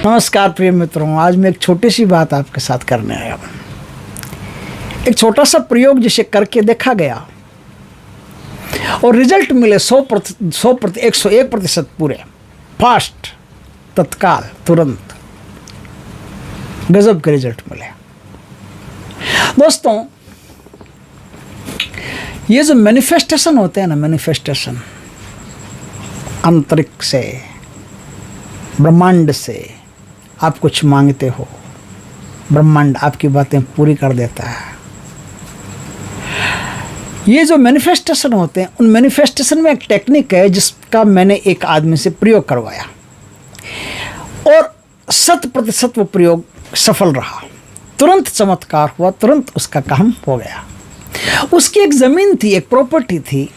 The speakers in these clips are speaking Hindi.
नमस्कार प्रिय मित्रों, आज मैं एक छोटी सी बात आपके साथ करने आया हूँ। एक छोटा सा प्रयोग जिसे करके देखा गया और रिजल्ट मिले 101% पूरे, फास्ट, तत्काल, तुरंत गजब के रिजल्ट मिले। दोस्तों, ये जो मैनिफेस्टेशन होते हैं ना, मैनिफेस्टेशन अंतरिक्ष से, ब्रह्मांड से आप कुछ मांगते हो, ब्रह्मांड आपकी बातें पूरी कर देता है। ये जो मैनिफेस्टेशन होते हैं, उन मैनिफेस्टेशन में एक टेक्निक है जिसका मैंने एक आदमी से प्रयोग करवाया और 100% वो प्रयोग सफल रहा। तुरंत चमत्कार हुआ, तुरंत उसका काम हो गया। उसकी एक ज़मीन थी, एक प्रॉपर्टी थी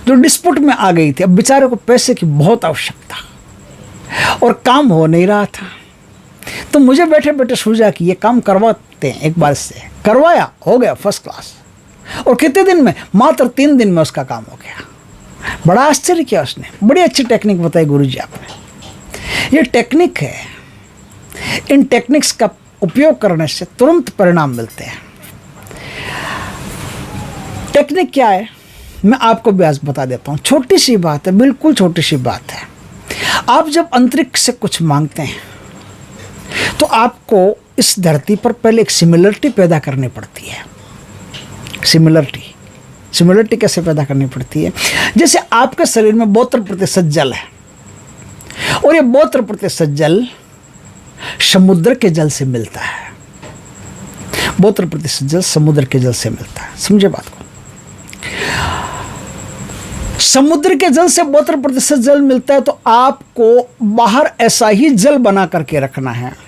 जो डिस्प्यूट में आ गई थी। अब बेचारे को पैसे की बहुत आवश्यकता और काम हो नहीं रहा था। तो मुझे बैठे बैठे सूझा कि ये काम करवाते हैं एक बार से। करवाया, हो गया फर्स्ट क्लास। और कितने दिन में? मात्र 3 दिन में उसका काम हो गया। बड़ा आश्चर्य किया उसने। बड़ी अच्छी टेक्निक बताई गुरुजी आपने। ये टेक्निक है, इन टेक्निक्स का उपयोग करने से तुरंत परिणाम मिलते हैं। टेक्निक क्या है मैं आपको भी आज बता देता हूँ। छोटी सी बात है, बिल्कुल छोटी सी बात है। आप जब अंतरिक्ष से कुछ मांगते हैं तो आपको इस धरती पर पहले एक सिमिलरिटी पैदा करनी पड़ती है। सिमिलरिटी कैसे पैदा करनी पड़ती है? जैसे आपके शरीर में 72% जल है और ये 72% जल समुद्र के जल से मिलता है। 72% जल समुद्र के जल से मिलता है। समझे बात को? समुद्र के जल से 72% जल मिलता है, तो आपको बाहर ऐसा ही जल बना करके रखना है।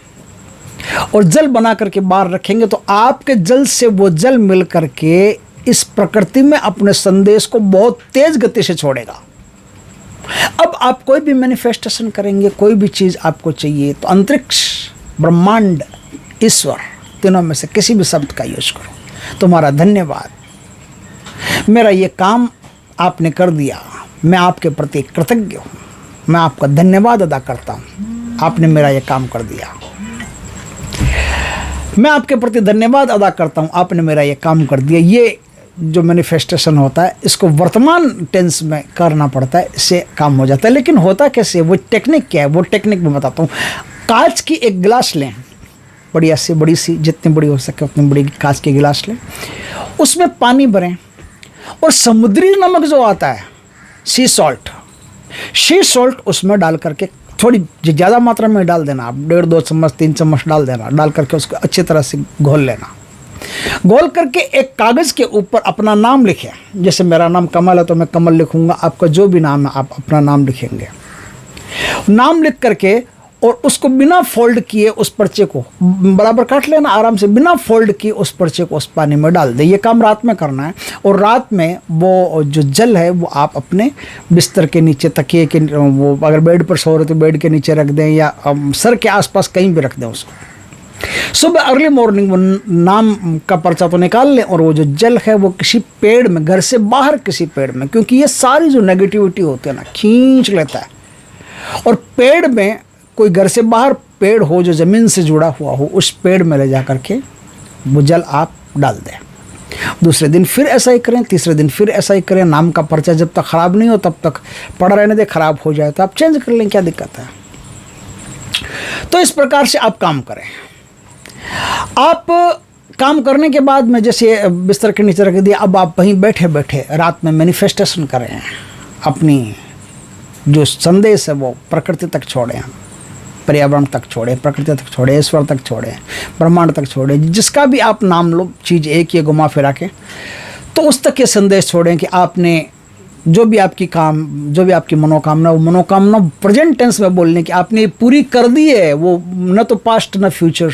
और जल बना करके बाहर रखेंगे तो आपके जल से वो जल मिल करके इस प्रकृति में अपने संदेश को बहुत तेज गति से छोड़ेगा। अब आप कोई भी मैनिफेस्टेशन करेंगे, कोई भी चीज़ आपको चाहिए, तो अंतरिक्ष, ब्रह्मांड, ईश्वर, तीनों में से किसी भी शब्द का यूज करो। तुम्हारा धन्यवाद, मेरा ये काम आपने कर दिया, मैं आपके प्रति कृतज्ञ हूँ, मैं आपका धन्यवाद अदा करता हूँ, आपने मेरा ये काम कर दिया। मैं आपके प्रति धन्यवाद अदा करता हूँ, आपने मेरा ये काम कर दिया। ये जो मैनिफेस्टेशन होता है, इसको वर्तमान टेंस में करना पड़ता है, इससे काम हो जाता है। लेकिन होता कैसे, वो टेक्निक क्या है, वो टेक्निक मैं बताता हूँ। कांच की एक गिलास लें, बढ़िया सी, बड़ी सी, जितनी बड़ी हो सके उतनी बड़ी कांच की गिलास लें, उसमें पानी भरें और समुद्री नमक जो आता है, सी सॉल्ट उसमें डाल करके, थोड़ी ज़्यादा मात्रा में डाल देना, आप 1.5-2 चम्मच 3 चम्मच डाल देना। डाल करके उसको अच्छी तरह से घोल लेना। घोल करके एक कागज़ के ऊपर अपना नाम लिखें। जैसे मेरा नाम कमल है तो मैं कमल लिखूँगा, आपका जो भी नाम है आप अपना नाम लिखेंगे। नाम लिख करके और उसको बिना फोल्ड किए उस पर्चे को बराबर काट लेना आराम से, बिना फोल्ड किए उस पर्चे को उस पानी में डाल दे। ये काम रात में करना है और रात में वो जो जल है वो आप अपने बिस्तर के नीचे, तकिए के, वो अगर बेड पर सो रहे तो बेड के नीचे रख दें या सर के आसपास कहीं भी रख दें उसको। सुबह अर्ली मॉर्निंग वो नाम का पर्चा तो निकाल लें और वो जो जल है वो किसी पेड़ में, घर से बाहर किसी पेड़ में, क्योंकि ये सारी जो नेगेटिविटी होती है ना, खींच लेता है। और पेड़ में, कोई घर से बाहर पेड़ हो जो ज़मीन से जुड़ा हुआ हो, उस पेड़ में ले जा करके वो जल आप डाल दें। दूसरे दिन फिर ऐसा ही करें, तीसरे दिन फिर ऐसा ही करें। नाम का पर्चा जब तक ख़राब नहीं हो तब तक पड़ा रहने दें। ख़राब हो जाए तो आप चेंज कर लें, क्या दिक्कत है? तो इस प्रकार से आप काम करें। आप काम करने के बाद में जैसे बिस्तर के नीचे रख दिया, अब आप वहीं बैठे बैठे रात में मैनिफेस्टेशन करें। अपनी जो संदेश है वो प्रकृति तक छोड़ें, पर्यावरण तक छोड़े, प्रकृति तक छोड़े, ईश्वर तक छोड़े, ब्रह्मांड तक छोड़े, जिसका भी आप नाम लो, चीज़ एक ही घुमा फिरा के, तो उस तक ये संदेश छोड़ें कि आपने जो भी आपकी मनोकामना, वो मनोकामना प्रेजेंट टेंस में बोलने की आपने पूरी कर दी है। वो न तो पास्ट न फ्यूचर,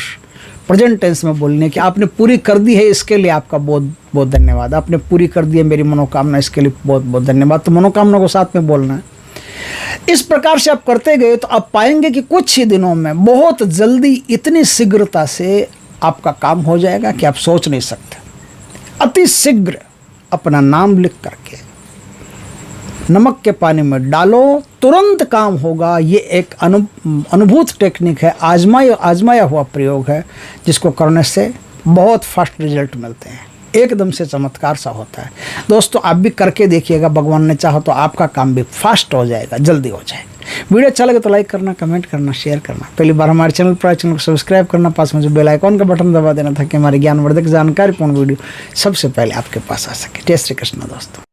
प्रेजेंट टेंस में बोलने की आपने पूरी कर दी है, इसके लिए आपका बहुत बहुत धन्यवाद। आपने पूरी कर दी है मेरी मनोकामना, इसके लिए बहुत बहुत धन्यवाद। तो मनोकामना को साथ में बोलना है। इस प्रकार से आप करते गए तो आप पाएंगे कि कुछ ही दिनों में, बहुत जल्दी, इतनी शीघ्रता से आपका काम हो जाएगा कि आप सोच नहीं सकते। अति शीघ्र अपना नाम लिख करके नमक के पानी में डालो, तुरंत काम होगा। ये एक अनुभूत टेक्निक है, आजमाया हुआ प्रयोग है, जिसको करने से बहुत फास्ट रिजल्ट मिलते हैं, एकदम से चमत्कार सा होता है। दोस्तों आप भी करके देखिएगा, भगवान ने चाहा तो आपका काम भी फास्ट हो जाएगा, जल्दी हो जाएगा। वीडियो अच्छा लगे तो लाइक करना, कमेंट करना, शेयर करना। पहली बार हमारे चैनल पर चैनल को सब्सक्राइब करना, पास में जो बेल आइकॉन का बटन दबा देना ताकि हमारी ज्ञानवर्धक जानकारीपूर्ण वीडियो सबसे पहले आपके पास आ सके। जय श्री कृष्ण दोस्तों।